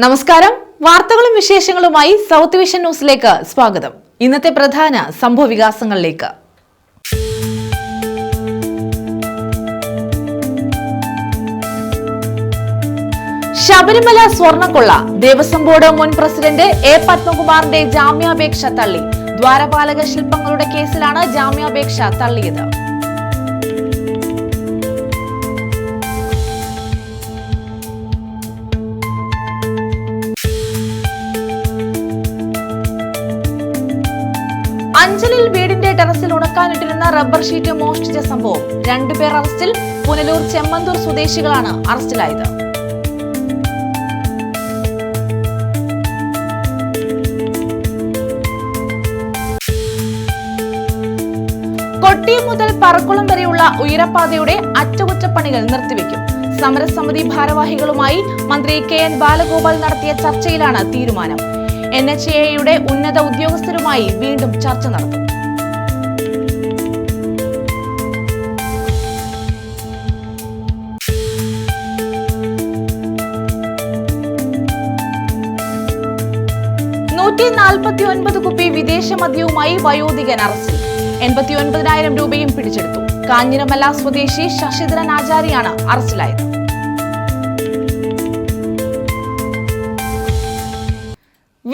നമസ്കാരം. വാർത്തകളും വിശേഷങ്ങളുമായി സൗത്ത് വിഷൻ ന്യൂസിലേക്ക് സ്വാഗതം. ഇന്നത്തെ പ്രധാന സംഭവവികാസങ്ങളിലേക്ക്. ശബരിമല സ്വർണ്ണക്കൊള്ള. ദേവസ്വം ബോർഡ് മുൻ പ്രസിഡന്റ് എ പത്മകുമാറിന്റെ ജാമ്യാപേക്ഷ തള്ളി. ദ്വാരപാലക ശില്പങ്ങളുടെ കേസിലാണ് ജാമ്യാപേക്ഷ തള്ളിയത്. അഞ്ചലിൽ വീടിന്റെ ടെറസിൽ ഉണക്കാനിട്ടിരുന്ന റബ്ബർ ഷീറ്റ് മോഷ്ടിച്ച സംഭവം. 2 പേർ അറസ്റ്റിൽ. പുനലൂർ ചെമ്മന്തൂർ സ്വദേശികളാണ് അറസ്റ്റിലായത്. കൊട്ടിയം മുതൽ പറക്കുളം വരെയുള്ള ഉയരപ്പാതയുടെ അറ്റകുറ്റപ്പണികൾ നിർത്തിവെക്കും. സമരസമിതി ഭാരവാഹികളുമായി മന്ത്രി കെ.എൻ. ബാലഗോപാൽ നടത്തിയ ചർച്ചയിലാണ് തീരുമാനം. NHAയുടെ ഉന്നത ഉദ്യോഗസ്ഥരുമായി വീണ്ടും ചർച്ച നടത്തും. കുപ്പി വിദേശ മദ്യവുമായി വയോധികൻ അറസ്റ്റിൽ. 89,000 രൂപയും പിടിച്ചെടുത്തു. കാഞ്ഞിരമല സ്വദേശി ശശിധരൻ ആചാരിയാണ് അറസ്റ്റിലായത്.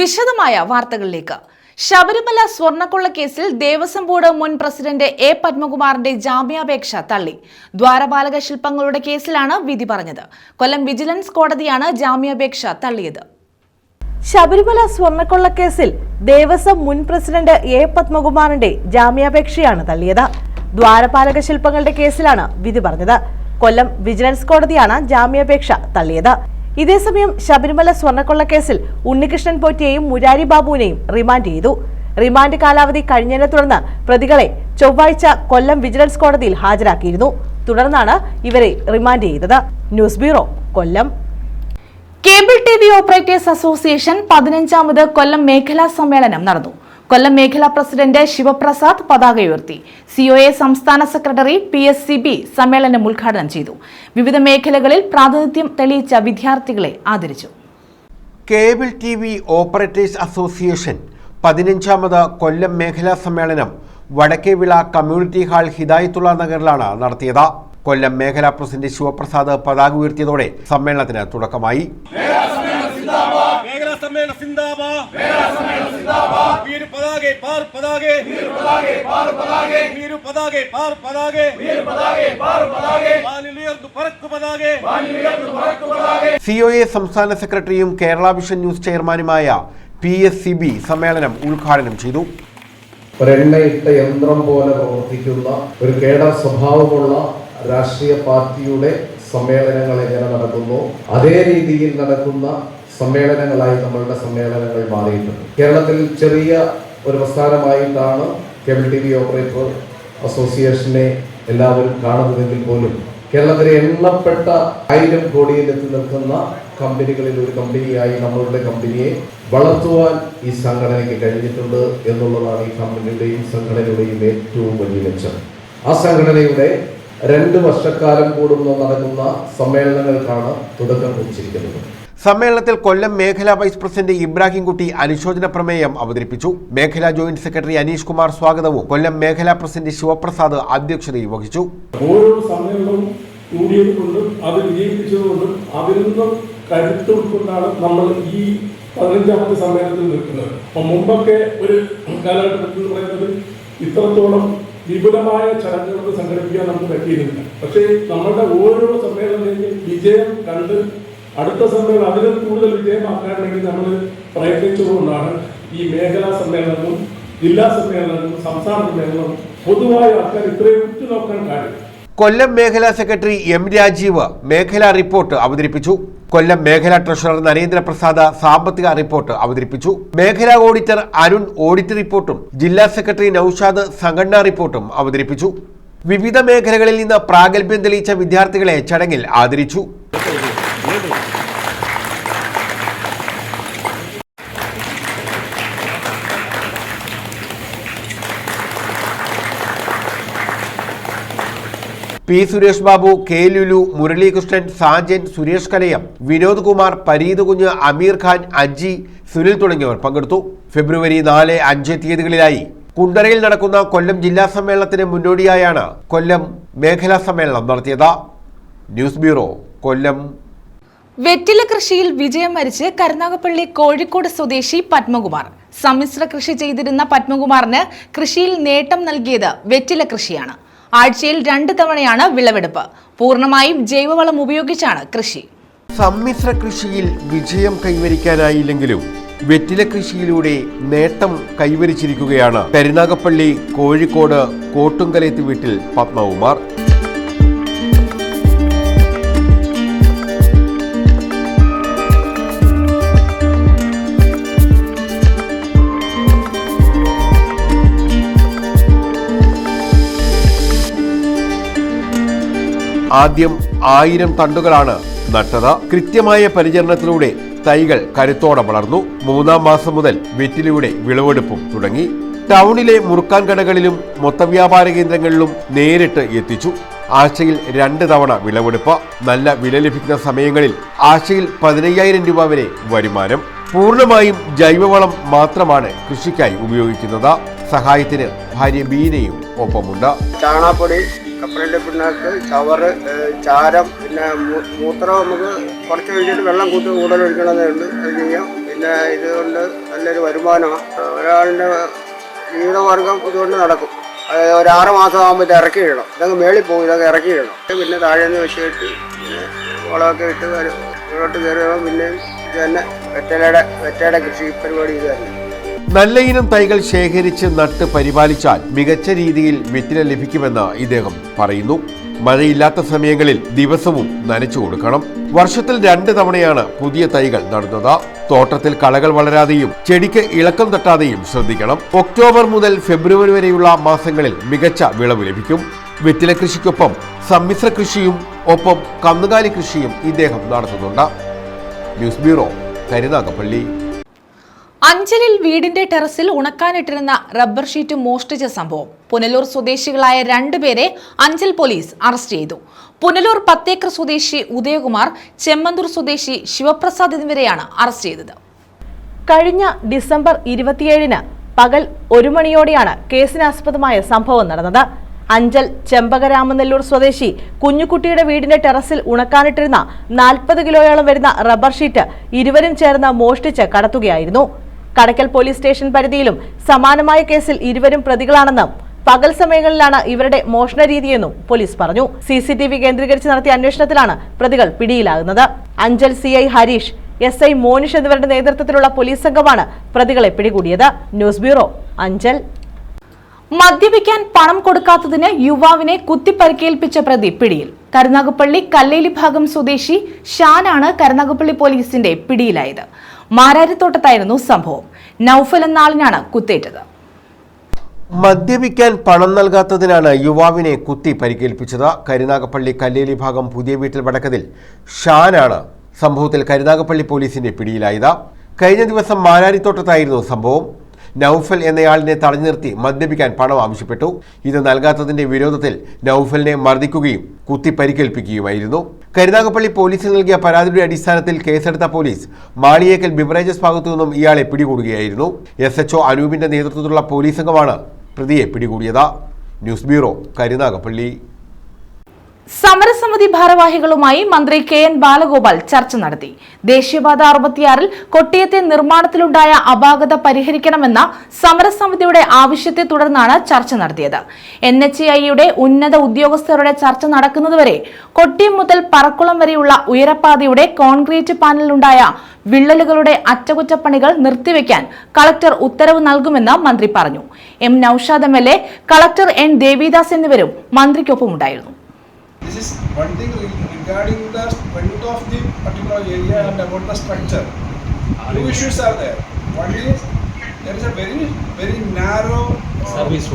വിശദമായ വാർത്തകളിലേക്ക്. ശബരിമല സ്വർണ്ണക്കൊള്ള കേസിൽ ദേവസ്വം ബോർഡ് മുൻ പ്രസിഡന്റ് എ പത്മകുമാറിന്റെ ജാമ്യാപേക്ഷ തള്ളി. ദ്വാരപാലക ശില്പങ്ങളുടെ കേസിലാണ് വിധി പറഞ്ഞത്. കൊല്ലം വിജിലൻസ് കോടതിയാണ് ജാമ്യാപേക്ഷ തള്ളിയത്. ശബരിമല സ്വർണ്ണക്കൊള്ള കേസിൽ ദേവസ്വം മുൻ പ്രസിഡന്റ് എ പത്മകുമാറിന്റെ ജാമ്യാപേക്ഷയാണ് തള്ളിയത്. ദ്വാരപാലക ശില്പങ്ങളുടെ കേസിലാണ് വിധി പറഞ്ഞത്. കൊല്ലം വിജിലൻസ് കോടതിയാണ് ജാമ്യാപേക്ഷ തള്ളിയത്. ഇതേസമയം ശബരിമല സ്വർണ്ണക്കൊള്ള കേസിൽ ഉണ്ണികൃഷ്ണൻ പോറ്റിയെയും മുരാരി ബാബുവിനെയും റിമാൻഡ് ചെയ്തു. റിമാൻഡ് കാലാവധി കഴിഞ്ഞതിനെ തുടർന്ന് പ്രതികളെ ചൊവ്വാഴ്ച കൊല്ലം വിജിലൻസ് കോടതിയിൽ ഹാജരാക്കിയിരുന്നു. തുടർന്നാണ് ഇവരെ റിമാൻഡ് ചെയ്തത്. ന്യൂസ് ബ്യൂറോ, കൊല്ലം. കേബിൾ TV ഓപ്പറേറ്റേഴ്സ് അസോസിയേഷൻ 15ാമത് കൊല്ലം മേഖലാ സമ്മേളനം നടന്നു. കൊല്ലം മേഖലാ പ്രസിഡന്റ് ശിവപ്രസാദ് പതാക ഉയർത്തി. COA സംസ്ഥാന സെക്രട്ടറി PSCB സമ്മേളനം ഉദ്ഘാടനം ചെയ്തു. വിവിധ മേഖലകളിൽ പ്രാതിനിധ്യം തെളിയിച്ച വിദ്യാർത്ഥികളെ ആദരിച്ചു. കേബിൾ TV ഓപ്പറേറ്റേഴ്സ് അസോസിയേഷൻ 15ാമത് കൊല്ലം മേഖലാ സമ്മേളനം വടക്കേവിള കമ്മ്യൂണിറ്റി ഹാൾ ഹിദായത്തുള്ള നഗറിലാണ് നടത്തിയത്. കൊല്ലം മേഖലാ പ്രസിഡന്റ് ശിവപ്രസാദ് പതാക ഉയർത്തിയതോടെ സമ്മേളനത്തിന് തുടക്കമായി. COA സംസ്ഥാന സെക്രട്ടറിയും കേരള വിഷൻ ന്യൂസ് ചെയർമാനുമായ PSCB സമ്മേളനം ഉദ്ഘാടനം ചെയ്തു. ഒരെണ്ണയിട്ട യന്ത്രം പോലെ പ്രവർത്തിക്കുന്ന ഒരു കേഡർ സ്വഭാവമുള്ള രാഷ്ട്രീയ പാർട്ടിയുടെ സമ്മേളനങ്ങൾ എങ്ങനെ നടക്കുന്നു അതേ രീതിയിൽ നടക്കുന്ന സമ്മേളനങ്ങളായി നമ്മളുടെ സമ്മേളനങ്ങൾ മാറിയിട്ടുണ്ട്. കേരളത്തിൽ ചെറിയ ഒരു പ്രസ്ഥാനമായിട്ടാണ് കേബിൾ TV ഓപ്പറേറ്റർ അസോസിയേഷനെ എല്ലാവരും കാണുന്നതെങ്കിൽ പോലും കേരളത്തിലെ എണ്ണപ്പെട്ട 1000 കോടിയിൽ എത്തി നിൽക്കുന്ന കമ്പനികളിൽ ഒരു കമ്പനിയായി നമ്മളുടെ കമ്പനിയെ വളർത്തുവാൻ ഈ സംഘടനയ്ക്ക് കഴിഞ്ഞിട്ടുണ്ട് എന്നുള്ളതാണ് ഈ കമ്പനിയുടെയും സംഘടനയുടെയും ഏറ്റവും വലിയ മെച്ചം. ആ സംഘടനയുടെ 2 വർഷക്കാലം കൂടുമ്പോൾ നടക്കുന്ന സമ്മേളനങ്ങൾക്കാണ് തുടക്കം കുറിച്ചിരിക്കുന്നത്. സമ്മേളനത്തിൽ കൊല്ലം മേഖലാ വൈസ് പ്രസിഡന്റ് ഇബ്രാഹിം കുട്ടി അനുശോചന പ്രമേയം അവതരിപ്പിച്ചു. മേഖലാ ജോയിന്റ് സെക്രട്ടറി അനീഷ് കുമാർ സ്വാഗതവും കൊല്ലം മേഖലാ പ്രസിഡന്റ് ശിവപ്രസാദ് അധ്യക്ഷതയും വഹിച്ചു. ഓരോ സമ്മേളനവും കൂടിയതുകൊണ്ടും അത് വിജയിപ്പിച്ചതുകൊണ്ടും അതിൽ നിന്നും കരുത്തുകൊണ്ടാണ് നമ്മൾ ഈ 15ാമത്തെ സമ്മേളനത്തിൽ നിൽക്കുന്നത്. അപ്പം മുമ്പൊക്കെ ഒരു കാലഘട്ടത്തിൽ പറയുന്നത് ഇത്രത്തോളം വിപുലമായ ചടങ്ങുകൾ സംഘടിപ്പിക്കാൻ നമുക്ക് പറ്റിയിരുന്നില്ല. പക്ഷേ നമ്മളുടെ ഓരോ സമ്മേളനത്തിലും വിജയം കണ്ട് അടുത്ത സമ്മേളനം അതിലും കൂടുതൽ വിജയമാക്കാൻ വേണ്ടി നമ്മൾ പ്രയത്നിച്ചതുകൊണ്ടാണ് ഈ മേഖലാ സമ്മേളനവും ജില്ലാ സമ്മേളനവും സംസ്ഥാന സമ്മേളനവും പൊതുവായ ആൾക്കാർ ഇത്രയും ഉറ്റുനോക്കാൻ കാര്യം. കൊല്ലം മേഖലാ സെക്രട്ടറി M. രാജീവ് മേഖലാ റിപ്പോർട്ട് അവതരിപ്പിച്ചു. കൊല്ലം മേഖലാ ട്രഷറർ നരേന്ദ്രപ്രസാദ് സാമ്പത്തിക റിപ്പോർട്ട് അവതരിപ്പിച്ചു. മേഖലാ ഓഡിറ്റർ അരുൺ ഓഡിറ്റ് റിപ്പോർട്ടും ജില്ലാ സെക്രട്ടറി നൌഷാദ് സംഘടനാ റിപ്പോർട്ടും അവതരിപ്പിച്ചു. വിവിധ മേഖലകളിൽ നിന്ന് പ്രാഗൽഭ്യം തെളിയിച്ച വിദ്യാർത്ഥികളെ ചടങ്ങിൽ ആദരിച്ചു. പി സുരേഷ് ബാബു, കെ ലുലു, മുരളീകൃഷ്ണൻ, സാജൻ, സുരേഷ് കലയം, വിനോദ് കുമാർ, പരീത് കുഞ്ഞ്, അമീർ ഖാൻ, അജി, സുനിൽ തുടങ്ങിയവർ പങ്കെടുത്തു. ഫെബ്രുവരി 4, 5 തീയതികളിലായി കുണ്ടറയിൽ നടക്കുന്ന കൊല്ലം ജില്ലാ സമ്മേളനത്തിന് മുന്നോടിയായാണ് കൊല്ലം മേഖലാ സമ്മേളനം നടത്തിയത്. ന്യൂസ് ബ്യൂറോ, കൊല്ലം. വെറ്റില കൃഷിയിൽ വിജയം വരിച്ച് കരുനാഗപ്പള്ളി കോഴിക്കോട് സ്വദേശി പത്മകുമാർ. സമ്മിശ്ര കൃഷി ചെയ്തിരുന്ന പത്മകുമാറിന് കൃഷിയിൽ നേട്ടം നൽകിയത് വെറ്റില കൃഷിയാണ്. ആഴ്ചയിൽ 2 തവണയാണ് വിളവെടുപ്പ്. പൂർണ്ണമായും ജൈവവളം ഉപയോഗിച്ചാണ് കൃഷി. സമ്മിശ്ര കൃഷിയിൽ വിജയം കൈവരിക്കാനായില്ലെങ്കിലും വെറ്റില കൃഷിയിലൂടെ നേട്ടം കൈവരിച്ചിരിക്കുകയാണ് കരുനാഗപ്പള്ളി കോഴിക്കോട് കോട്ടുങ്കലേത്ത് വീട്ടിൽ പത്മകുമാർ. ആദ്യം 1000 തണ്ടുകളാണ് നട്ടത്. കൃത്യമായ പരിചരണത്തിലൂടെ തൈകൾ കരുത്തോടെ വളർന്നു. 3-ാം മാസം മുതൽ വെറ്റിലയുടെ വിളവെടുപ്പും തുടങ്ങി. ടൗണിലെ മുറുക്കാൻ കടകളിലും മൊത്തവ്യാപാര കേന്ദ്രങ്ങളിലും നേരിട്ട് എത്തിച്ചു. ആഴ്ചയിൽ 2 തവണ വിളവെടുപ്പ്. നല്ല വില ലഭിക്കുന്ന സമയങ്ങളിൽ ആഴ്ചയിൽ 15,000 രൂപ വരെ വരുമാനം. പൂർണ്ണമായും ജൈവവളം മാത്രമാണ് കൃഷിക്കായി ഉപയോഗിക്കുന്നത്. സഹായത്തിന് ഭാര്യ ബീനയും ഒപ്പമുണ്ട്. ചാണകപ്പൊടി, കപ്പലിൻ്റെ പിണ്ണാക്ക്, ചവറ്, ചാരം, പിന്നെ മൂത്രം നമുക്ക് കുറച്ച് കഴിഞ്ഞിട്ട് വെള്ളം കൂടുതൽ ഒഴിക്കണമെന്നേ ഉള്ളൂ. അത് ചെയ്യാം. പിന്നെ ഇതുകൊണ്ട് നല്ലൊരു വരുമാനമാണ്. ഒരാളുടെ ജീവിതമാർഗം ഇതുകൊണ്ട് നടക്കും. ഒരു 6 മാസം ആകുമ്പോൾ ഇത് ഇറക്കിയിടണം. ഇതൊക്കെ മേളിൽ പോകും. ഇതൊക്കെ ഇറക്കിയിടണം. പിന്നെ താഴെ നിന്ന് വിഷമിട്ട് പിന്നെ വളമൊക്കെ ഇട്ട് ഇങ്ങോട്ട് കയറുമ്പോൾ പിന്നെ ഇത് തന്നെ വെറ്റയുടെ കൃഷി പരിപാടി ഇത് തന്നെ. നല്ല ഇനം തൈകൾ ശേഖരിച്ച് നട്ട് പരിപാലിച്ചാൽ മികച്ച രീതിയിൽ വെറ്റില ലഭിക്കുമെന്ന് ഇദ്ദേഹം പറയുന്നു. മഴയില്ലാത്ത സമയങ്ങളിൽ ദിവസവും നനച്ചു കൊടുക്കണം. വർഷത്തിൽ 2 തവണയാണ് പുതിയ തൈകൾ നടുന്നത്. തോട്ടത്തിൽ കളകൾ വളരാതെയും ചെടിക്ക് ഇളക്കം തട്ടാതെയും ശ്രദ്ധിക്കണം. ഒക്ടോബർ മുതൽ ഫെബ്രുവരി വരെയുള്ള മാസങ്ങളിൽ മികച്ച വിളവ് ലഭിക്കും. വെറ്റില കൃഷിക്കൊപ്പം സമ്മിശ്ര കൃഷിയും ഒപ്പം കന്നുകാലി കൃഷിയും ഇദ്ദേഹം നടത്തുന്നുണ്ട്. News bureau, Karunagappally. അഞ്ചലിൽ വീടിന്റെ ടെറസിൽ ഉണക്കാനിട്ടിരുന്ന റബ്ബർ ഷീറ്റ് മോഷ്ടിച്ച സംഭവം. പുനലൂർ സ്വദേശികളായ 2 പേരെ അഞ്ചൽ പോലീസ് അറസ്റ്റ് ചെയ്തു. പുനലൂർ 10 ഏക്കർ സ്വദേശി ഉദയകുമാർ, ചെമ്മന്തൂർ സ്വദേശി ശിവപ്രസാദ് എന്നിവരെയാണ് അറസ്റ്റ് ചെയ്തത്. കഴിഞ്ഞ ഡിസംബർ 27-ന് പകൽ 1 മണിയോടെയാണ് കേസിനാസ്പദമായ സംഭവം നടന്നത്. അഞ്ചൽ ചെമ്പകരാമനെല്ലൂർ സ്വദേശി കുഞ്ഞുകുട്ടിയുടെ വീടിന്റെ ടെറസിൽ ഉണക്കാനിട്ടിരുന്ന 40 കിലോയോളം വരുന്ന റബ്ബർ ഷീറ്റ് ഇരുവരും ചേർന്ന് മോഷ്ടിച്ച് കടത്തുകയായിരുന്നു. കടയ്ക്കൽ പോലീസ് സ്റ്റേഷൻ പരിധിയിലും സമാനമായ കേസിൽ ഇരുവരും പ്രതികളാണെന്നും പകൽ സമയങ്ങളിലാണ് ഇവരുടെ മോഷണ രീതിയെന്നും പോലീസ് പറഞ്ഞു. CCTV കേന്ദ്രീകരിച്ച് നടത്തിയ അന്വേഷണത്തിലാണ് പ്രതികൾ പിടിയിലാകുന്നത്. അഞ്ചൽ CI ഹരീഷ്, SI മോനിഷ് എന്നിവരുടെ നേതൃത്വത്തിലുള്ള പോലീസ് സംഘമാണ് പ്രതികളെ പിടികൂടിയത്. News bureau, Anchal. മദ്യപിക്കാൻ പണം കൊടുക്കാത്തതിന് യുവാവിനെ കുത്തിപ്പരിക്കേൽപ്പിച്ച പ്രതി പിടിയിൽ. കരുനാഗപ്പള്ളി കല്ലേലി ഭാഗം സ്വദേശി ഷാനാണ് കരുനാഗപ്പള്ളി പോലീസിന്റെ പിടിയിലായത്. മാരാരിത്തോട്ടത്തായിരുന്നു സംഭവം. നൌഫൽ എന്ന ആളിനാണ് കുത്തേറ്റത്. മദ്യപിക്കാൻ പണം നൽകാത്തതിനാണ് യുവാവിനെ കുത്തി പരിക്കേൽപ്പിച്ചത്. കരുനാഗപ്പള്ളി കല്ലേലി ഭാഗം പുതിയ വീട്ടിൽ വടക്കതിൽ ഷാനാണ് സംഭവത്തിൽ കരുനാഗപ്പള്ളി പോലീസിന്റെ പിടിയിലായത്. കഴിഞ്ഞ ദിവസം മാരാരിത്തോട്ടത്തായിരുന്നു സംഭവം. നൌഫൽ എന്നയാളിനെ തടഞ്ഞു നിർത്തി മദ്യപിക്കാൻ പണം ആവശ്യപ്പെട്ടു. ഇത് നൽകാത്തതിന്റെ വിരോധത്തിൽ നൌഫലിനെ മർദ്ദിക്കുകയും കുത്തി പരിക്കേൽപ്പിക്കുകയുമായിരുന്നു. കരുനാഗപ്പള്ളി പോലീസിന് നൽകിയ പരാതിയുടെ അടിസ്ഥാനത്തിൽ കേസെടുത്ത പോലീസ് മാളിയേക്കൽ ബിവറേജസ് ഭാഗത്തു നിന്നും ഇയാളെ പിടികൂടുകയായിരുന്നു. SHO അനൂപിന്റെ നേതൃത്വത്തിലുള്ള പോലീസ് സംഘമാണ് പ്രതിയെ പിടികൂടിയത്. News bureau, Karunagappally. സമരസമിതി ഭാരവാഹികളുമായി മന്ത്രി KN ബാലഗോപാൽ ചർച്ച നടത്തി. ദേശീയപാത 66-ൽ കൊട്ടിയത്തെ നിർമ്മാണത്തിലുണ്ടായ അപാകത പരിഹരിക്കണമെന്ന സമരസമിതിയുടെ ആവശ്യത്തെ തുടർന്നാണ് ചർച്ച നടത്തിയത്. NHAIയുടെ ഉന്നത ഉദ്യോഗസ്ഥരുടെ ചർച്ച നടക്കുന്നതുവരെ കൊട്ടിയം മുതൽ പറക്കുളം വരെയുള്ള ഉയരപ്പാതയുടെ കോൺക്രീറ്റ് പാനലിലുണ്ടായ വിള്ളലുകളുടെ അറ്റകുറ്റപ്പണികൾ നിർത്തിവെക്കാൻ കളക്ടർ ഉത്തരവ് നൽകുമെന്ന് മന്ത്രി പറഞ്ഞു. M Naushad MLA, collector N Devidas എന്നിവരും മന്ത്രിക്കൊപ്പമുണ്ടായിരുന്നു. This is one thing regarding the strength of the particular area and about the structure. Two issues are there. One is there is a very narrow service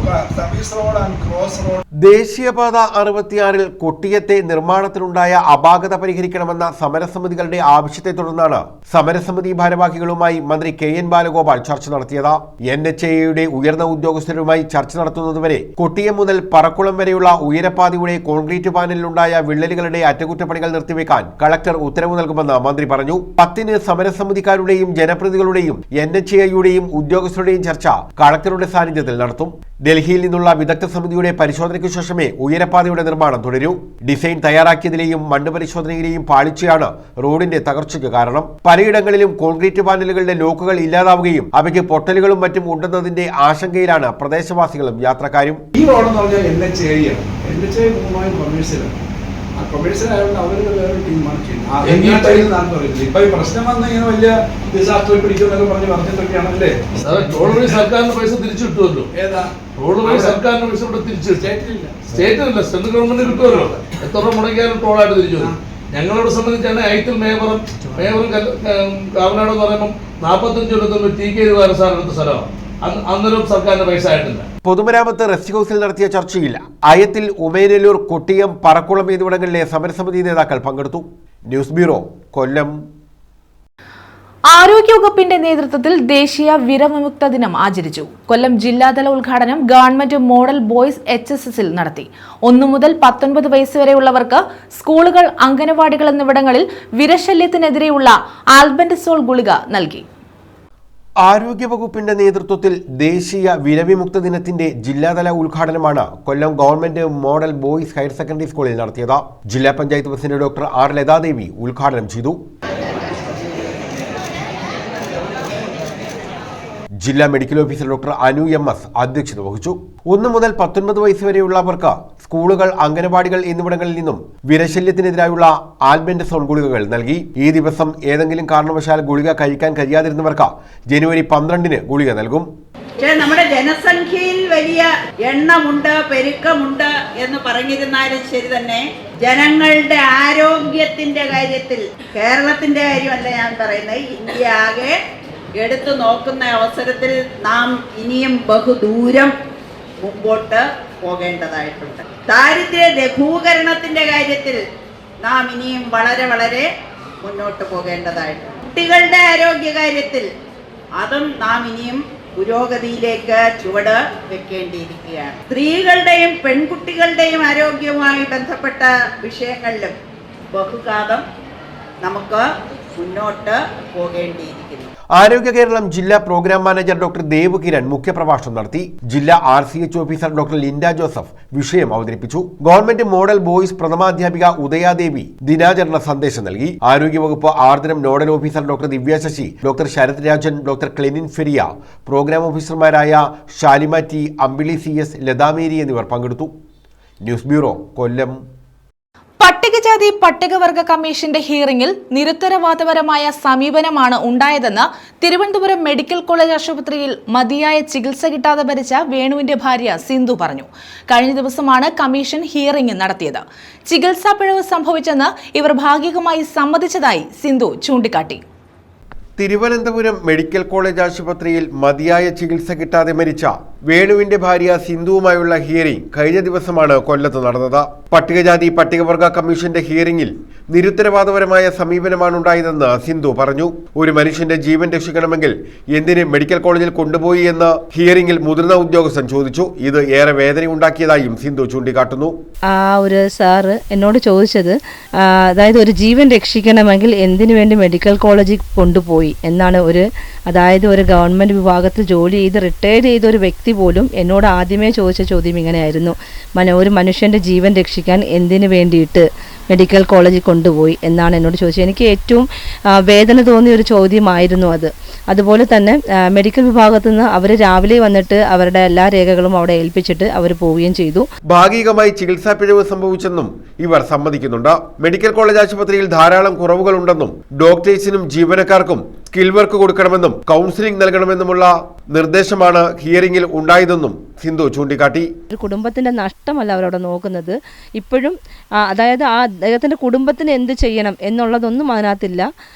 road and cross road. ദേശീയപാത 66-ൽ കൊട്ടിയത്തെ നിർമ്മാണത്തിലുണ്ടായ അപാകത പരിഹരിക്കണമെന്ന സമരസമിതികളുടെ ആവശ്യത്തെ തുടർന്നാണ് സമരസമിതി ഭാരവാഹികളുമായി മന്ത്രി KN Balagopal ചർച്ച നടത്തിയത്. NHAIയുടെ ഉയർന്ന ഉദ്യോഗസ്ഥരുമായി ചർച്ച നടത്തുന്നതുവരെ കൊട്ടിയം മുതൽ പറക്കുളം വരെയുള്ള ഉയരപ്പാതയുടെ കോൺക്രീറ്റ് പാനലിലുണ്ടായ വിള്ളലുകളുടെ അറ്റകുറ്റപ്പണികൾ നിർത്തിവെക്കാൻ കളക്ടർ ഉത്തരവ് നൽകുമെന്ന് മന്ത്രി പറഞ്ഞു. 10-ന് സമരസമിതിക്കാരുടെയും ജനപ്രതിനിധികളുടെയും NHAIയുടെയും ഉദ്യോഗസ്ഥരുടെയും ചർച്ച കളക്ടറുടെ സാന്നിധ്യത്തിൽ നടത്തും. ഡൽഹിയിൽ നിന്നുള്ള വിദഗ്ധ സമിതിയുടെ പരിശോധനയ്ക്കു ശേഷമേ ഉയരപ്പാതയുടെ നിർമ്മാണം തുടരൂ. ഡിസൈൻ തയ്യാറാക്കിയതിലെയും മണ്ണ് പരിശോധനയിലെയും പാളിച്ചയാണ് റോഡിന്റെ തകർച്ചയ്ക്ക് കാരണം. പലയിടങ്ങളിലും കോൺക്രീറ്റ് പാനലുകളുടെ ലോക്കുകൾ ഇല്ലാതാവുകയും അവയ്ക്ക് പൊട്ടലുകളും മറ്റും ഉണ്ടെന്നതിന്റെ ആശങ്കയിലാണ് പ്രദേശവാസികളും യാത്രക്കാരും. ഈ റോഡെന്ന് പറഞ്ഞാൽ NHAI ആണ്. NHAI പൂർണ്ണമായും കൊമേഴ്സ്യലാണ്. ആ കൊമേഴ്സ്യൽ ആയതുകൊണ്ട് അവരുടെ വേറെ ടീമാണ് ചെയ്യുന്നത്. ഇപ്പൊ ഈ പ്രശ്നം വന്ന് ഇങ്ങനെ വലിയ ഡിസാസ്റ്റർ പിടിക്കുമെന്നൊക്കെ പറഞ്ഞിട്ടൊക്കെയാണല്ലേ. ടോൾ വഴി സർക്കാരിന് പൈസ തിരിച്ചു കിട്ടുമല്ലോ. ഏതാ ടോൾ വഴി സർക്കാരിന് പൈസ ഇവിടെ തിരിച്ചു സ്റ്റേറ്റിലില്ല, സെൻട്രൽ ഗവൺമെന്റ് കിട്ടുമല്ലോ. എത്ര രൂപ മുടങ്ങിയാലും ടോളായിട്ട് തിരിച്ചു വരും. ഞങ്ങളോട് സംബന്ധിച്ചാണ് ഐത്തിൽ മേവറും കാവനാട് എന്ന് പറയുമ്പോൾ 45 കൊല്ലത്തുമ്പോൾ TK സാർ എടുത്ത സ്ഥലമാണ്. അന്നേരം സർക്കാരിന്റെ പൈസ ആയിട്ടില്ല. പൊതുമരാമത്ത് റെസ്റ്റ് ഹൌസിൽ നടത്തിയ ചർച്ചയിൽ അയത്തിൽ, ഉമേനല്ലൂർ, കൊട്ടിയം, പറക്കുളം എന്നിവിടങ്ങളിലെ സമരസമിതി നേതാക്കൾ പങ്കെടുത്തു. ന്യൂസ് ബ്യൂറോ, കൊല്ലം. ആരോഗ്യവകുപ്പിന്റെ നേതൃത്വത്തിൽ ദേശീയ വിരവിമുക്ത ദിനം ആചരിച്ചു. കൊല്ലം ജില്ലാതല ഉദ്ഘാടനം ഗവൺമെന്റ് മോഡൽ ബോയ്സ് HSSൽ നടത്തി. 1 മുതൽ 19 വയസ്സ് വരെയുള്ളവർക്ക് സ്കൂളുകൾ, അംഗനവാടികൾ എന്നിവിടങ്ങളിൽ വിരശല്യത്തിനെതിരെയുള്ള ആൽബൻഡസോൾ ഗുളിക നൽകി. ആരോഗ്യവകുപ്പിന്റെ നേതൃത്വത്തിൽ ദേശീയ വിരവിമുക്ത ദിനത്തിന്റെ ജില്ലാതല ഉദ്ഘാടനമാണ് Kollam government model boys higher secondary സ്കൂളിൽ നടത്തിയത്. ജില്ലാ panchayat president doctor R. Lathadevi ഉദ്ഘാടനം ചെയ്തു. ജില്ലാ medical officer doctor Anu MS അധ്യക്ഷത വഹിച്ചു. 1 മുതൽ 19 വയസ്സ് വരെയുള്ളവർക്ക് സ്കൂളുകൾ, അംഗനവാടികൾ എന്നിവിടങ്ങളിൽ നിന്നും വിരശല്യത്തിനെതിരായുള്ള ആൽബൻഡസോൾ ഗുളികകൾ നൽകി. ഈ ദിവസം ഏതെങ്കിലും കാരണവശാൽ ഗുളിക കഴിക്കാൻ കഴിയാതിരുന്നവർക്ക് ജനുവരി 12-ന് ഗുളിക നൽകും. നമ്മുടെ ജനസംഖ്യയിൽ വലിയ എണ്ണമുണ്ട്, പെരുക്കമുണ്ട് എന്ന് പറഞ്ഞിരുന്നാലും ശരി തന്നെ, ജനങ്ങളുടെ ആരോഗ്യത്തിന്റെ കാര്യത്തിൽ, കേരളത്തിന്റെ കാര്യമല്ല ഞാൻ പറയുന്നത്, ഇന്ത്യ ആകെ എടുത്തു നോക്കുന്ന അവസരത്തിൽ നാം ഇനിയും ബഹുദൂരം മുമ്പോട്ട് പോകേണ്ടതായിട്ടുണ്ട്. ദാരിദ്ര്യ ലഘൂകരണത്തിന്റെ കാര്യത്തിൽ നാം ഇനിയും വളരെ വളരെ മുന്നോട്ട് പോകേണ്ടതായിട്ടുണ്ട്. കുട്ടികളുടെ ആരോഗ്യ കാര്യത്തിൽ അതും നാം ഇനിയും പുരോഗതിയിലേക്ക് ചുവട് വെക്കേണ്ടിയിരിക്കുകയാണ്. സ്ത്രീകളുടെയും പെൺകുട്ടികളുടെയും ആരോഗ്യവുമായി ബന്ധപ്പെട്ട വിഷയങ്ങളിലും ബഹുകാലം നമുക്ക് മുന്നോട്ട് പോകേണ്ടിയിരിക്കുന്നു. ആരോഗ്യ കേരളം ജില്ലാ programme manager doctor Dev Kiran മുഖ്യപ്രഭാഷണം നടത്തി. ജില്ലാ RCH officer doctor Linda Joseph വിഷയം അവതരിപ്പിച്ചു. ഗവൺമെന്റ് മോഡൽ ബോയ്സ് പ്രഥമാധ്യാപിക ഉദയാദേവി ദിനാചരണ സന്ദേശം നൽകി. ആരോഗ്യവകുപ്പ് Aardram nodal officer doctor Divya Sasi, doctor Sarath Rajan, doctor Clenin Feria, programme ഓഫീസർമാരായ ഷാലിമ T, അമ്പിളി CS, ലതാമേരി എന്നിവർ പങ്കെടുത്തു. News bureau, Kollam. പട്ടികജാതി പട്ടികവർഗ കമ്മീഷന്റെ ഹിയറിംഗിൽ നിരുത്തരവാദപരമായ സമീപനമാണ് ഉണ്ടായതെന്ന് തിരുവനന്തപുരം മെഡിക്കൽ കോളേജ് ആശുപത്രിയിൽ മതിയായ ചികിത്സ കിട്ടാതെ മരിച്ച വേണുവിന്റെ ഭാര്യ സിന്ധു പറഞ്ഞു. കഴിഞ്ഞ ദിവസമാണ് കമ്മീഷൻ ഹിയറിംഗ് നടത്തിയത്. ചികിത്സാ പിഴവ് സംഭവിച്ചെന്ന് ഇവർ ഭാഗികമായി സമ്മതിച്ചതായി സിന്ധു ചൂണ്ടിക്കാട്ടി. തിരുവനന്തപുരം മെഡിക്കൽ കോളേജ് ആശുപത്രിയിൽ മതിയായ ചികിത്സ കിട്ടാതെ മരിച്ച വേണുവിന്റെ ഭാര്യ സിന്ധുവുമായുള്ള ഹിയറിംഗ് കഴിഞ്ഞ ദിവസമാണ് കൊല്ലത്ത് നടന്നത്. പട്ടികജാതി പട്ടികവർഗ കമ്മീഷന്റെ ഹിയറിംഗിൽ നിരുത്തരവാദപരമായ സമീപനമാണ് ഉണ്ടായതെന്ന് സിന്ധു പറഞ്ഞു. ഒരു മനുഷ്യന്റെ ജീവൻ രക്ഷിക്കണമെങ്കിൽ എന്തിന് മെഡിക്കൽ കോളേജിൽ കൊണ്ടുപോയി എന്ന് ഹിയറിംഗിൽ മുതിർന്ന ഉദ്യോഗസ്ഥൻ ചോദിച്ചു. ഇത് ഏറെ വേദനയുണ്ടാക്കിയതായും സിന്ധു ചൂണ്ടിക്കാട്ടുന്നു. ആ ഒരു സാറ് എന്നോട് ചോദിച്ചത്, അതായത് ഒരു ജീവൻ രക്ഷിക്കണമെങ്കിൽ എന്തിനു വേണ്ടി മെഡിക്കൽ കോളേജിൽ കൊണ്ടുപോയി എന്നാണ്. അതായത് ഒരു ഗവൺമെൻറ് വിഭാഗത്തിൽ ജോലി ചെയ്ത് റിട്ടയർ ചെയ്ത ഒരു വ്യക്തി പോലും എന്നോട് ആദ്യമേ ചോദിച്ച ചോദ്യം ഇങ്ങനെയായിരുന്നു: ഒരു മനുഷ്യൻ്റെ ജീവൻ രക്ഷിക്കാൻ എന്തിനു വേണ്ടിയിട്ട് മെഡിക്കൽ കോളേജിൽ കൊണ്ടുപോയി എന്നാണ് എന്നോട് ചോദിച്ചത്. എനിക്ക് ഏറ്റവും വേദന തോന്നിയ ഒരു ചോദ്യമായിരുന്നു അത്. അതുപോലെ തന്നെ മെഡിക്കൽ വിഭാഗത്തിൽ നിന്ന് അവർ രാവിലെ വന്നിട്ട് അവരുടെ എല്ലാ രേഖകളും അവിടെ ഏൽപ്പിച്ചിട്ട് അവർ പോവുകയും ചെയ്തു. ഭാഗികമായി ചികിത്സാ പിഴവ് സംഭവിച്ചെന്നും ഇവർ സമ്മതിക്കുന്നുണ്ട്. മെഡിക്കൽ കോളേജ് ആശുപത്രിയിൽ ധാരാളം കുറവുകളുണ്ടെന്നും ഡോക്ടേഴ്സിനും ജീവനക്കാർക്കും സ്കിൽ വർക്ക് കൊടുക്കണമെന്നും കൗൺസിലിംഗ് നൽകണമെന്നുമുള്ള നിർദ്ദേശമാണ് ഹിയറിംഗിൽ ഉണ്ടായതെന്നും സിന്ധു ചൂണ്ടിക്കാട്ടി. ഒരു കുടുംബത്തിന്റെ നഷ്ടമല്ല അവരവിടെ നോക്കുന്നത്. ഇപ്പോഴും അതായത് ആ അദ്ദേഹത്തിന്റെ കുടുംബത്തിന് എന്ത് ചെയ്യണം എന്നുള്ളതൊന്നും അതിനകത്തില്ല.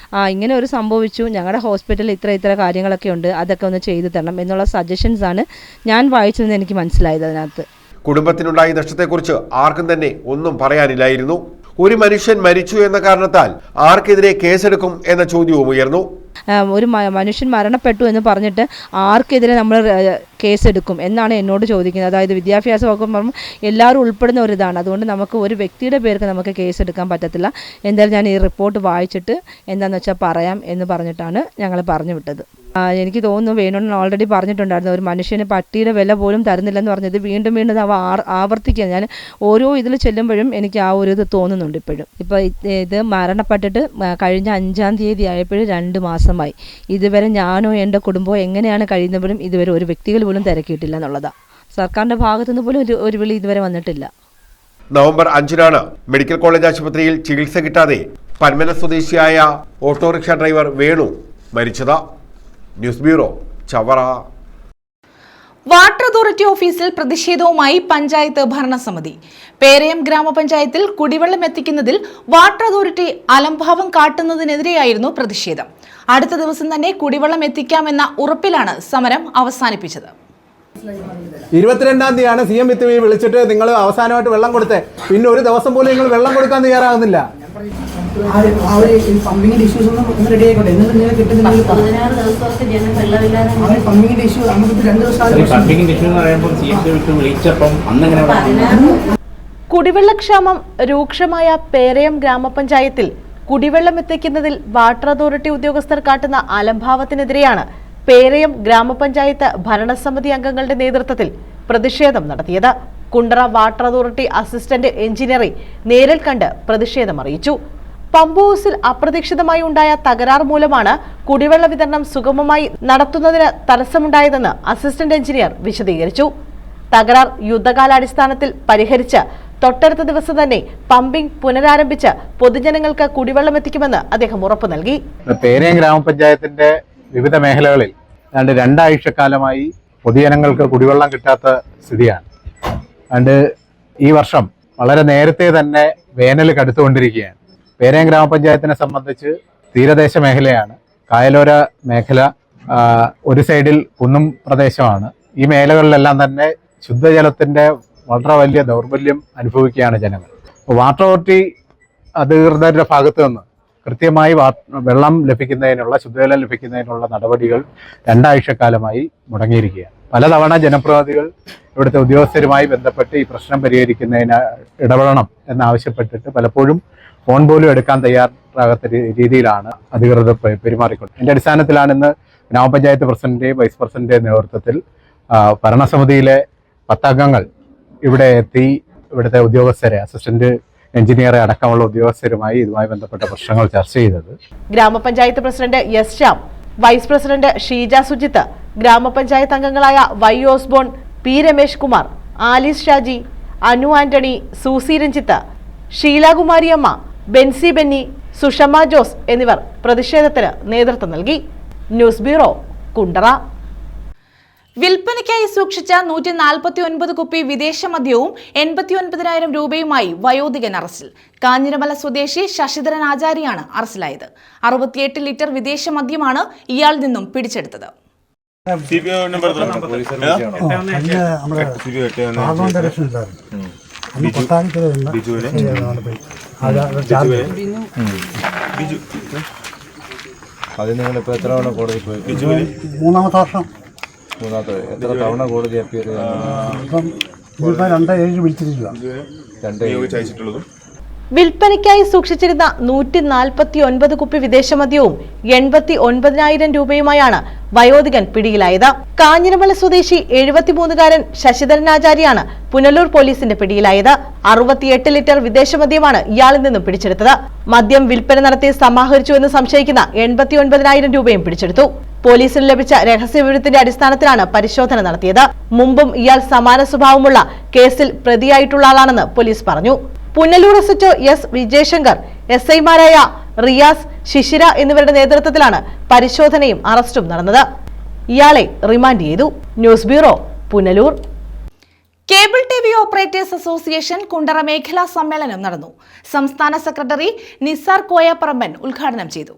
ഇങ്ങനെ ഒരു സംഭവിച്ചു, ഞങ്ങളുടെ ഹോസ്പിറ്റലിൽ ഇത്ര കാര്യങ്ങളൊക്കെ ഉണ്ട്, അതൊക്കെ ഒന്ന് ചെയ്തു തരണം എന്നുള്ള സജഷൻസ് ആണ് ഞാൻ വായിച്ചതെന്ന് എനിക്ക് മനസ്സിലായത്. അതിനകത്ത് കുടുംബത്തിനുണ്ടായ നഷ്ടത്തെക്കുറിച്ച് ആർക്കും തന്നെ ഒന്നും പറയാനില്ലായിരുന്നു. ഒരു മനുഷ്യൻ മരിച്ചു എന്ന കാരണത്താൽ ആർക്കെതിരെ കേസെടുക്കും എന്ന ചോദ്യവും ഉയർന്നു. ഒരു മനുഷ്യൻ മരണപ്പെട്ടു എന്ന് പറഞ്ഞിട്ട് ആർക്കെതിരെ നമ്മൾ കേസെടുക്കും എന്നാണ് എന്നോട് ചോദിക്കുന്നത്. അതായത് വിദ്യാഭ്യാസ വകുപ്പ് പറയുമ്പോൾ എല്ലാവരും ഉൾപ്പെടുന്ന ഒരു ഇതാണ്. അതുകൊണ്ട് നമുക്ക് ഒരു വ്യക്തിയുടെ പേർക്ക് നമുക്ക് കേസെടുക്കാൻ പറ്റത്തില്ല. എന്തായാലും ഞാൻ ഈ റിപ്പോർട്ട് വായിച്ചിട്ട് എന്താണെന്ന് വെച്ചാൽ പറയാം എന്ന് പറഞ്ഞിട്ടാണ് ഞങ്ങൾ പറഞ്ഞു വിട്ടത്. എനിക്ക് തോന്നുന്നു വേണുണ്ണൻ ഓൾറെഡി പറഞ്ഞിട്ടുണ്ടായിരുന്നു, ഒരു മനുഷ്യന് പട്ടിയുടെ വില പോലും തരുന്നില്ലെന്ന് പറഞ്ഞത് വീണ്ടും ആവർത്തിക്കുക. ഞാൻ ഓരോ ഇതിൽ ചെല്ലുമ്പോഴും എനിക്ക് ആ ഒരു ഇത് തോന്നുന്നുണ്ട്. ഇപ്പോഴും ഇപ്പോൾ ഇത് മരണപ്പെട്ടിട്ട് കഴിഞ്ഞ 5-ാം തീയതി ആയപ്പോഴും 2 മാസമായി. ഇതുവരെ ഞാനോ എൻ്റെ കുടുംബമോ എങ്ങനെയാണ് കഴിയുന്നവരും ഇതുവരെ ഒരു വ്യക്തികൾ പോലും തിരക്കിയിട്ടില്ല എന്നുള്ളതാണ്. സർക്കാരിൻ്റെ ഭാഗത്തുനിന്ന് പോലും ഒരു വിളി ഇതുവരെ വന്നിട്ടില്ല. നവംബർ 5-നാണ് മെഡിക്കൽ കോളേജ് ആശുപത്രിയിൽ ചികിത്സ കിട്ടാതെ പന്മന സ്വദേശിയായ ഓട്ടോറിക്ഷ ഡ്രൈവർ വേണു മരിച്ചത്. News bureau, Chavara. Water authority ഓഫീസിൽ പ്രതിഷേധവുമായി പഞ്ചായത്ത് ഭരണസമിതി. പേരയം ഗ്രാമപഞ്ചായത്തിൽ കുടിവെള്ളം എത്തിക്കുന്നതിൽ വാട്ടർ അതോറിറ്റി അലംഭാവം കാട്ടുന്നതിനെതിരെയായിരുന്നു പ്രതിഷേധം. അടുത്ത ദിവസം തന്നെ കുടിവെള്ളം എത്തിക്കാമെന്ന ഉറപ്പിലാണ് സമരം അവസാനിപ്പിച്ചത്. 22-ാം തീയതിയാണ് CM വിത്ത് വിളിച്ചിട്ട് നിങ്ങൾ അവസാനമായിട്ട് വെള്ളം കൊടുത്തേ. പിന്നെ ഒരു ദിവസം പോലും നിങ്ങൾ വെള്ളം കൊടുക്കാൻ തയ്യാറാകുന്നില്ല. പമ്പിങ്ങിന്റെ ഇഷ്യൂസ് ഒന്ന് റെഡി ആയിക്കോട്ടെ. എന്നിട്ട് കിട്ടുന്ന 16 ദിവസമൊക്കെ ജനം വെള്ളമില്ലാതെ പമ്പിങ്ങിന്റെ ഇഷ്യൂ നമുക്ക് 2 ദിവസം വിളിച്ചപ്പം അന്നങ്ങനെ. കുടിവെള്ളക്ഷാമം രൂക്ഷമായ പേരയം ഗ്രാമപഞ്ചായത്തിൽ കുടിവെള്ളം എത്തിക്കുന്നതിൽ വാട്ടർ അതോറിറ്റി ഉദ്യോഗസ്ഥർ കാട്ടുന്ന അലംഭാവത്തിനെതിരെയാണ് പേരയം ഗ്രാമപഞ്ചായത്ത് ഭരണസമിതി അംഗങ്ങളുടെ നേതൃത്വത്തിൽ പ്രതിഷേധം നടത്തിയത്. കുണ്ടറ വാട്ടർ അതോറിറ്റി അസിസ്റ്റന്റ് എഞ്ചിനീയറെ നേരിൽ കണ്ട് പ്രതിഷേധം അറിയിച്ചു. പമ്പ് ഹൗസിൽ അപ്രതീക്ഷിതമായി ഉണ്ടായ തകരാർ മൂലമാണ് കുടിവെള്ള വിതരണം സുഗമമായി നടത്തുന്നതിന് തടസ്സമുണ്ടായതെന്ന് അസിസ്റ്റന്റ് എഞ്ചിനീയർ വിശദീകരിച്ചു. തകരാർ യുദ്ധകാലാടിസ്ഥാനത്തിൽ പരിഹരിച്ച് തൊട്ടടുത്ത ദിവസം തന്നെ പമ്പിംഗ് പുനരാരംഭിച്ച് പൊതുജനങ്ങൾക്ക് കുടിവെള്ളം എത്തിക്കുമെന്ന് അദ്ദേഹം ഉറപ്പു നൽകി. പേരയം ഗ്രാമപഞ്ചായത്തിന്റെ വിവിധ മേഖലകളിൽ 2 ആഴ്ചക്കാലമായി പൊതുജനങ്ങൾക്ക് കുടിവെള്ളം കിട്ടാത്ത സ്ഥിതിയാണ്. അതുകൊണ്ട് ഈ വർഷം വളരെ നേരത്തെ തന്നെ വേനൽ കടുത്തുകൊണ്ടിരിക്കുകയാണ്. പേരയം ഗ്രാമപഞ്ചായത്തിനെ സംബന്ധിച്ച് തീരദേശ മേഖലയാണ്. കായലോര മേഖല ഒരു സൈഡിൽ കുന്നും പ്രദേശമാണ്. ഈ മേഖലകളിലെല്ലാം തന്നെ ശുദ്ധജലത്തിന്റെ വളരെ വലിയ ദൗർബല്യം അനുഭവിക്കുകയാണ് ജനങ്ങൾ. വാട്ടർ അതോറിറ്റി അധികൃതരുടെ ഭാഗത്ത് നിന്ന് കൃത്യമായി വെള്ളം ലഭിക്കുന്നതിനുള്ള ശുദ്ധജലം ലഭിക്കുന്നതിനുള്ള നടപടികൾ 2 ആഴ്ചക്കാലമായി മുടങ്ങിയിരിക്കുകയാണ്. പലതവണ ജനപ്രതിനിധികൾ ഇവിടുത്തെ ഉദ്യോഗസ്ഥരുമായി ബന്ധപ്പെട്ട് ഈ പ്രശ്നം പരിഹരിക്കുന്നതിന് ഇടപെടണം എന്നാവശ്യപ്പെട്ടിട്ട് പലപ്പോഴും ഫോൺ പോലും എടുക്കാൻ തയ്യാറാകാത്ത രീതിയിലാണ് അധികൃതർ പെരുമാറിക്കൊണ്ടത്. ഇതിന്റെ അടിസ്ഥാനത്തിലാണ് ഇന്ന് ഗ്രാമപഞ്ചായത്ത് പ്രസിഡന്റെയും വൈസ് പ്രസിഡന്റെയും നേതൃത്വത്തിൽ ഭരണസമിതിയിലെ 10 അംഗങ്ങൾ ഇവിടെ എത്തി ഇവിടുത്തെ ഉദ്യോഗസ്ഥരെ അസിസ്റ്റന്റ് എഞ്ചിനീയറെ അടക്കമുള്ള ഉദ്യോഗസ്ഥരുമായി ഇതുമായി ബന്ധപ്പെട്ട പ്രശ്നങ്ങൾ ചർച്ച ചെയ്തത്. ഗ്രാമപഞ്ചായത്ത് president S Shyam, vice president Sheeja Sujith, ഗ്രാമപഞ്ചായത്ത് അംഗങ്ങളായ വൈ ഓസ്ബോൺ, പി രമേഷ് കുമാർ, ആലിസ് ഷാജി, അനു ആന്റണി, സൂസി രഞ്ജിത്ത്, ഷീലാകുമാരിയമ്മ, ബെൻസി ബെന്നി, സുഷമ ജോസ് എന്നിവർ പ്രതിഷേധത്തിന് നേതൃത്വം നൽകി. News bureau, Kundara. വിൽപ്പനയ്ക്കായി സൂക്ഷിച്ച 149 കുപ്പി വിദേശ മദ്യവും 89,000 രൂപയുമായി വയോധികൻ അറസ്റ്റിൽ. കാഞ്ഞിരമല സ്വദേശി ശശിധരൻ ആചാര്യാണ് അറസ്റ്റിലായത്. 68 ലിറ്റർ വിദേശ മദ്യമാണ് ഇയാളിൽ നിന്നും പിടിച്ചെടുത്തത്. അത് നിങ്ങളിപ്പോൾ എത്ര തവണ കോടതി പോയി? 3ാമത്തെ വർഷം. എത്ര തവണ കോടതി അപ്പീൽ? ഇപ്പം 2 വിളിച്ചിട്ടില്ല. 2 വിൽപ്പനയ്ക്കായി സൂക്ഷിച്ചിരുന്ന 149 കുപ്പി വിദേശമദ്യവും 89,000 രൂപയുമായാണ് വയോധികൻ പിടിയിലായത്. കാഞ്ഞിരമല സ്വദേശി 73-കാരൻ ശശിധരനാചാര്യാണ് പുനലൂർ പോലീസിന്റെ പിടിയിലായത്. 68 ലിറ്റർ വിദേശമദ്യമാണ് ഇയാളിൽ നിന്നും പിടിച്ചെടുത്തത്. മദ്യം വിൽപ്പന നടത്തി സമാഹരിച്ചുവെന്ന് സംശയിക്കുന്ന 89,000 രൂപയും പിടിച്ചെടുത്തു. പോലീസിന് ലഭിച്ച രഹസ്യവിവരത്തിന്റെ അടിസ്ഥാനത്തിലാണ് പരിശോധന നടത്തിയത്. മുമ്പും ഇയാൾ സമാന സ്വഭാവമുള്ള കേസിൽ പ്രതിയായിട്ടുള്ള ആളാണെന്ന് പോലീസ് പറഞ്ഞു. പുനലൂർ എസ്എച്ച്ഒ എസ് വിജയശങ്കർ, SI-മാരായ റിയാസ്, ശിശിര എന്നിവരുടെ നേതൃത്വത്തിലാണ് പരിശോധനയും അറസ്റ്റും നടന്നത്. ഇയാളെ റിമാൻഡ് ചെയ്തു. News bureau, Punalur. Cable TV operators association Kundara മേഖലാ സമ്മേളനം നടന്നു. സംസ്ഥാന സെക്രട്ടറി നിസാർ കോയപ്പറമ്പൻ ഉദ്ഘാടനം ചെയ്തു.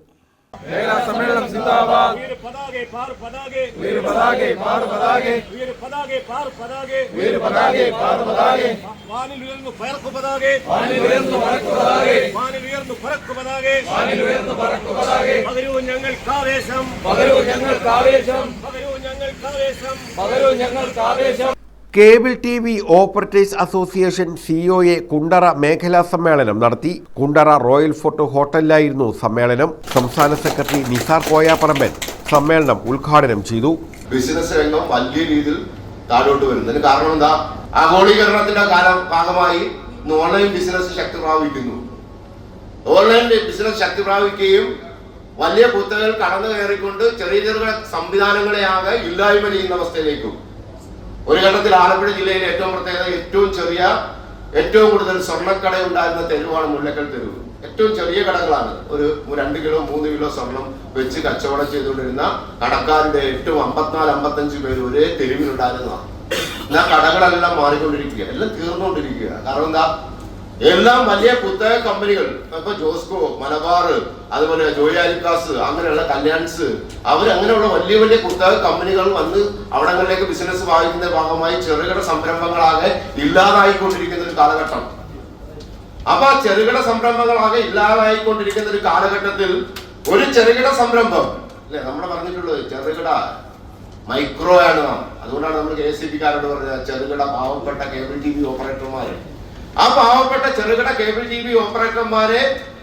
Cable TV operators association COA Kundara മേഖലാ സമ്മേളനം നടത്തി. കുണ്ടറ റോയൽ ഫോർട്ട് ഹോട്ടലിലായിരുന്നു സമ്മേളനം. സംസ്ഥാന സെക്രട്ടറി നിസാർ കോയപ്പറമ്പൻ സമ്മേളനം ഉദ്ഘാടനം ചെയ്തു. ബിസിനസ് രംഗം വലിയ രീതിയിൽ താഴോട്ട് വരുന്നതിന് കാരണം എന്താ? ആഗോളീകരണത്തിന്റെ ഭാഗമായി ഓൺലൈൻ ബിസിനസ് ശക്തി പ്രാപിക്കുന്നു. ഓൺലൈൻ ബിസിനസ് ശക്തി പ്രാപിക്കുകയും വലിയ കുത്തകൾ കടന്നു കയറിക്കൊണ്ട് ചെറിയ ചെറിയ സംവിധാനങ്ങളെ ആകെ ഇല്ലായ്മ ചെയ്യുന്ന അവസ്ഥയിലേക്കും. ഒരു ഘട്ടത്തിൽ ആലപ്പുഴ ജില്ലയിലെ ഏറ്റവും പ്രത്യേകത ഏറ്റവും കൂടുതൽ സ്വർണ്ണക്കട ഉണ്ടായിരുന്ന തെരുവാണ് മുല്ലക്കൽ തെരുവ്. ഏറ്റവും ചെറിയ കടകളാണ്. ഒരു 2 കിലോ 3 കിലോ സ്വർണം വെച്ച് കച്ചവടം ചെയ്തുകൊണ്ടിരുന്ന കടക്കാരുടെ ഏറ്റവും 54-55 പേര് ഒരേ തെരുവിലുണ്ടായിരുന്നതാണ്. എന്നാൽ കടകളെല്ലാം മാറിക്കൊണ്ടിരിക്കുക, എല്ലാം തീർന്നുകൊണ്ടിരിക്കുക. കാരണം എന്താ? എല്ലാം വലിയ കുത്തക കമ്പനികൾ, ഇപ്പൊ ജോസ്കോ, മലബാർ, അതുപോലെ ജോയാലിക്കാസ്, അങ്ങനെയുള്ള കല്യാൺസ്, അവരങ്ങനെയുള്ള വലിയ വലിയ കുത്തക കമ്പനികൾ വന്ന് അവിടങ്ങളിലേക്ക് ബിസിനസ് വാങ്ങിക്കുന്ന ഭാഗമായി ചെറുകിട സംരംഭങ്ങളാകെ ഇല്ലാതായിക്കൊണ്ടിരിക്കുന്ന ഒരു കാലഘട്ടം. അപ്പൊ ചെറുകിട സംരംഭങ്ങളാകെ ഇല്ലാതായിക്കൊണ്ടിരിക്കുന്ന ഒരു കാലഘട്ടത്തിൽ ഒരു ചെറുകിട സംരംഭം അല്ലെ നമ്മൾ പറഞ്ഞിട്ടുള്ളത്, ചെറുകിട മൈക്രോ ആണ് നാം. അതുകൊണ്ടാണ് നമ്മൾ KSCB-കാരോട് പറഞ്ഞത് ചെറുകിട പാവപ്പെട്ട കേബിൾ TV ഓപ്പറേറ്റർമാര്. ആ പാവപ്പെട്ട ചെറുകിട കേബിൾ TV ഓപ്പറേറ്റർമാരെ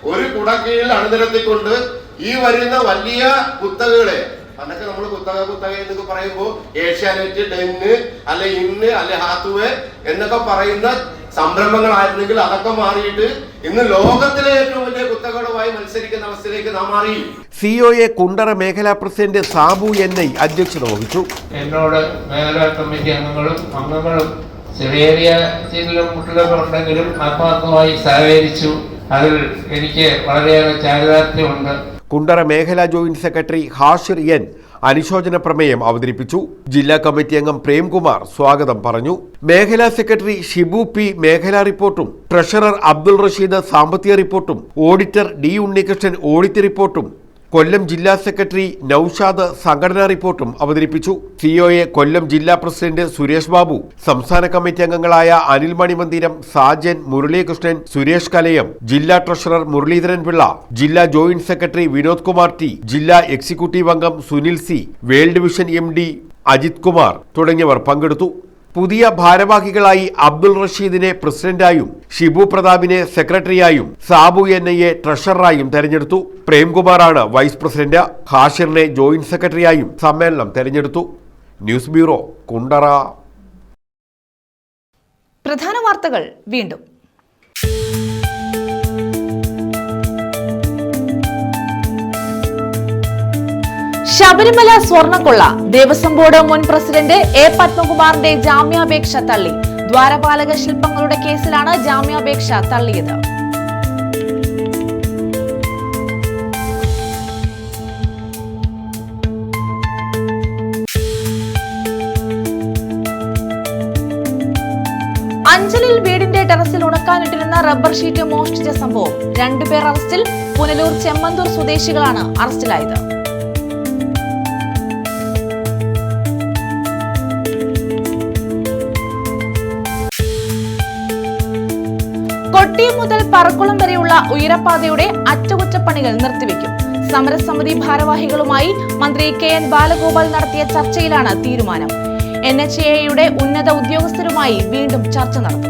ഒരു കുടക്കീഴിൽ അണിനിരത്തിക്കൊണ്ട് ഈ വരുന്ന വലിയ കുത്തകകളെ, അന്നൊക്കെ നമ്മൾ കുത്തക എന്നൊക്കെ പറയുമ്പോൾ ഏഷ്യാനെറ്റ്, ഡെന്ന്, അല്ലെ ഇന്ന്, അല്ലെ ഹാത്തുവേ എന്നൊക്കെ പറയുന്ന സംരംഭങ്ങളായിരുന്നെങ്കിൽ അതൊക്കെ മാറിയിട്ട് ഇന്ന് ലോകത്തിലെ ഏറ്റവും വലിയ കുത്തകകളുമായി മത്സരിക്കുന്ന അവസ്ഥയിലേക്ക് നാം മാറി. COA കുണ്ടറ മേഖലാ പ്രസിഡന്റ് സാബു NI അധ്യക്ഷത വഹിച്ചു. എന്നോട് മേഖലാ കമ്മിറ്റി അംഗങ്ങളും ചെറിയ ചില മുട്ടുകളൊക്കെ ഉണ്ടെങ്കിലും ആത്മാർത്ഥമായി സഹകരിച്ചു. അതിൽ എനിക്ക് വളരെയേറെ ചാരിതാർത്ഥ്യമുണ്ട്. കുണ്ടറ മേഖലാ ജോയിന്റ് സെക്രട്ടറി ഹാഷിർ N അനുശോചന പ്രമേയം അവതരിപ്പിച്ചു. ജില്ലാ കമ്മിറ്റി അംഗം പ്രേംകുമാർ സ്വാഗതം പറഞ്ഞു. മേഖലാ സെക്രട്ടറി ഷിബു P മേഖലാ റിപ്പോർട്ടും, ട്രഷറർ അബ്ദുൾ റഷീദ് സാമ്പത്തിക റിപ്പോർട്ടും, ഓഡിറ്റർ D ഉണ്ണികൃഷ്ണൻ ഓഡിറ്റ് റിപ്പോർട്ടും, കൊല്ലം ജില്ലാ സെക്രട്ടറി നൌഷാദ് സംഘടനാ റിപ്പോർട്ടും അവതരിപ്പിച്ചു. COA കൊല്ലം ജില്ലാ പ്രസിഡന്റ് സുരേഷ് ബാബു, സംസ്ഥാന കമ്മിറ്റി അംഗങ്ങളായ അനിൽ മണിമന്ദിരം, സാജൻ, മുരളീകൃഷ്ണൻ, സുരേഷ് കലയം, ജില്ലാ ട്രഷറർ മുരളീധരൻ പിള്ള, ജില്ലാ joint secretary Vinod Kumar T, ജില്ലാ എക്സിക്യൂട്ടീവ് അംഗം Sunil C, world vision MD Ajith Kumar തുടങ്ങിയവർ പങ്കെടുത്തു. പുതിയ ഭാരവാഹികളായി അബ്ദുൾ റഷീദിനെ പ്രസിഡന്റായും ഷിബു പ്രതാപിനെ സെക്രട്ടറിയായും സാബു NIയെ ട്രഷററായും തെരഞ്ഞെടുത്തു. പ്രേംകുമാറാണ് വൈസ് പ്രസിഡന്റ്. ഹാഷിറിനെ ജോയിന്റ് സെക്രട്ടറിയായും സമ്മേളനം തെരഞ്ഞെടുത്തു. News bureau, Kundara. പ്രധാന വാർത്തകൾ വീണ്ടും. ശബരിമല സ്വർണ്ണക്കൊള്ള, ദേവസ്വം ബോർഡ് മുൻ പ്രസിഡന്റ് A പത്മകുമാറിന്റെ ജാമ്യാപേക്ഷ തള്ളി. ദ്വാരപാലക ശില്പങ്ങളുടെ കേസിലാണ് ജാമ്യാപേക്ഷ തള്ളിയത്. അഞ്ചലിൽ വീടിന്റെ ടെറസിൽ ഉണക്കാനിട്ടിരുന്ന റബ്ബർ ഷീറ്റ് മോഷ്ടിച്ച സംഭവം. 2 പേർ അറസ്റ്റിൽ. പുനലൂർ ചെമ്മന്തൂർ സ്വദേശികളാണ് അറസ്റ്റിലായത്. കൊട്ടിയം മുതൽ പറക്കുളം വരെയുള്ള ഉയരപ്പാതയുടെ അറ്റകുറ്റപ്പണികൾ നിർത്തിവെക്കും. സമരസമിതി ഭാരവാഹികളുമായി മന്ത്രി KN ബാലഗോപാൽ നടത്തിയ ചർച്ചയിലാണ് തീരുമാനം. NHAIയുടെ ഉന്നത ഉദ്യോഗസ്ഥരുമായി വീണ്ടും ചർച്ച നടത്തും.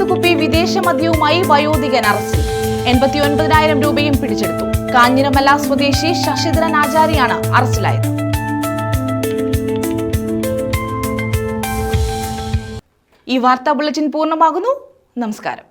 കുപ്പി വിദേശ മദ്യവുമായി വയോധികൻ അറസ്റ്റിൽ. 89,000 രൂപയും പിടിച്ചെടുത്തു. കാഞ്ഞിരമല സ്വദേശി ശശിധരൻ ആചാര്യാണ് അറസ്റ്റിലായത്. ഈ വാർത്താ ബുള്ളറ്റിൻ പൂർണ്ണമാകുന്നു. നമസ്കാരം.